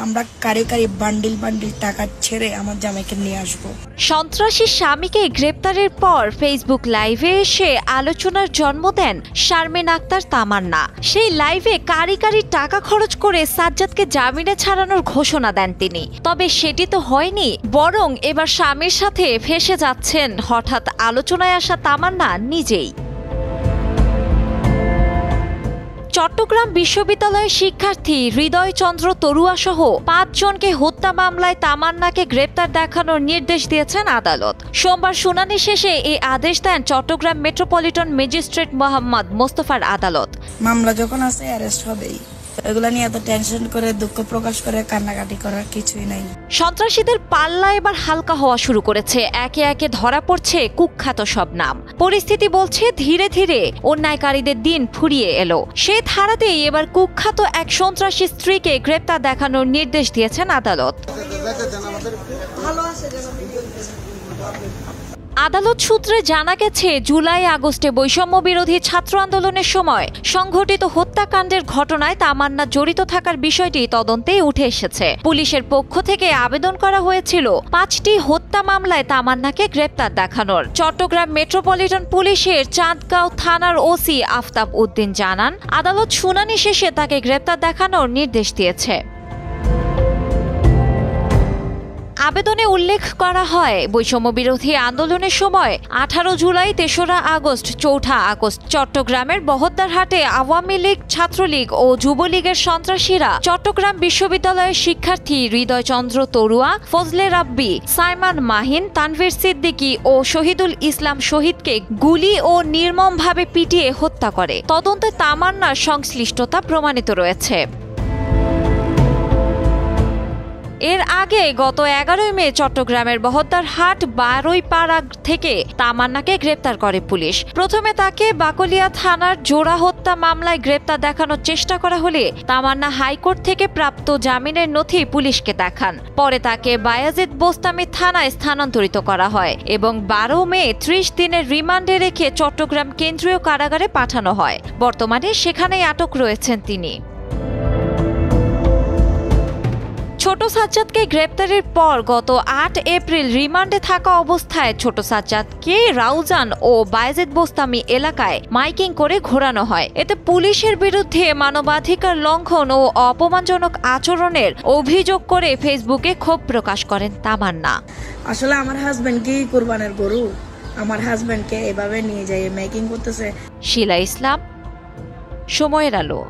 আমরা কারি কারি bundle bundle টাকা ছেড়ে আমার জামাইকে নিয়ে আসবো। সন্ত্রাসী স্বামীকে গ্রেপ্তারের পর ফেসবুক লাইভে এসে আলোচনার জন্ম দেন শারমিন আক্তার তামান্না। সেই লাইভে কারি কারি টাকা খরচ করে সাজ্জাদকে জামিনে ছাড়ানোর ঘোষণা দেন তিনি। তবে সেটি তো হয়নি, বরং এবার স্বামীর সাথে ফেঁসে যাচ্ছেন হঠাৎ আলোচনায় আসা তামান্না নিজেই। চট্টগ্রাম বিশ্ববিদ্যালয়ের শিক্ষার্থী হৃদয় চন্দ্র তরুয়া সহ ৫ জনকে হত্যা মামলায় তামান্নাকে গ্রেপ্তার দেখানোর নির্দেশ দিয়েছেন আদালত। সোমবার শুনানি শেষে এই আদেশ দেন চট্টগ্রাম মেট্রোপলিটন ম্যাজিস্ট্রেট মোহাম্মদ মোস্তফার আদালত। মামলা যখন আছে অ্যারেস্ট হবেই, এগুলা নিয়ে এত টেনশন করে দুঃখ প্রকাশ করে কান্নাকাটি করার কিছুই নাই। সন্ত্রাসীদের পাল্লা এবার হালকা হওয়া শুরু করেছে। একে একে ধরা পড়ছে কুখ্যাত সব নাম। পরিস্থিতি বলছে ধীরে ধীরে অন্যায়কারীদের দিন ফুরিয়ে এলো। সে ধারাতেই এবার কুখ্যাত এক সন্ত্রাসী স্ত্রীকে গ্রেপ্তার দেখানোর নির্দেশ দিয়েছেন আদালত। আদালত সূত্রে জানা গেছে, জুলাই আগস্টে বৈষম্য বিরোধী ছাত্র আন্দোলনের সময় সংঘটিত হত্যাকাণ্ডের ঘটনায় তামান্না জড়িত থাকার বিষয়টি তদন্তে উঠে এসেছে। পুলিশের পক্ষ থেকে আবেদন করা হয়েছিল ৫টি হত্যা মামলায় তামান্নাকে গ্রেপ্তার দেখানোর। চট্টগ্রাম মেট্রোপলিটন পুলিশের চাঁদগাঁও থানার ওসি আফতাব উদ্দিন জানান, আদালত শুনানি শেষে তাকে গ্রেপ্তার দেখানোর নির্দেশ দিয়েছে। আবেদনে উল্লেখ করা হয়, বৈষম্য বিরোধী আন্দোলনের সময় ১৮ জুলাই, ৩রা আগস্ট, ৪ঠা আগস্ট চট্টগ্রামের বহদ্দারহাটে আওয়ামী লীগ, ছাত্রলীগ ও যুবলীগের সন্ত্রাসীরা চট্টগ্রাম বিশ্ববিদ্যালয়ের শিক্ষার্থী হৃদয় চন্দ্র তরুয়া, ফজলে রাব্বি, সাইমান মাহিন, তানভীর সিদ্দিকী ও শহীদুল ইসলাম শহীদকে গুলি ও নির্মমভাবে পিটিয়ে হত্যা করে। তদন্তে তামান্নার সংশ্লিষ্টতা প্রমাণিত রয়েছে। এর আগে গত ১১ মে চট্টগ্রামের বহদ্দারহাট ১২ পাড়া থেকে তামান্নাকে গ্রেপ্তার করে পুলিশ। প্রথমে তাকে বাকলিয়া থানার জোড়া হত্যা মামলায় গ্রেপ্তার দেখানোর চেষ্টা করা হলে তামান্না হাইকোর্ট থেকে প্রাপ্ত জামিনের নথি পুলিশকে দেখান। পরে তাকে বায়াজিদ বোস্তামি থানায় স্থানান্তরিত করা হয় এবং ১২ মে ৩০ দিনের রিমান্ডে রেখে চট্টগ্রাম কেন্দ্রীয় কারাগারে পাঠানো হয়। বর্তমানে সেখানেই আটক রয়েছেন তিনি। ছোট সাজ্জাদকে গ্রেপ্তারের পর গত ৮ এপ্রিল রিমান্ডে থাকা অবস্থায় ছোট সাজ্জাদকে রাউজান ও বায়েজিদ বোস্তামি এলাকায় মাইকিং করে ঘোরানো হয়। এতে পুলিশের বিরুদ্ধে মানবাধিকার লঙ্ঘন ও অপমানজনক আচরণের অভিযোগ করে ফেসবুকে ক্ষোভ প্রকাশ করেন তামান্না। আসলে আমার হাজবেন্ড কি কুরবানের গরু? আমার হাজবেন্ডকে এভাবে নিয়ে যায় মাইকিং করতেছে। শিলা ইসলাম, সময়ের আলো।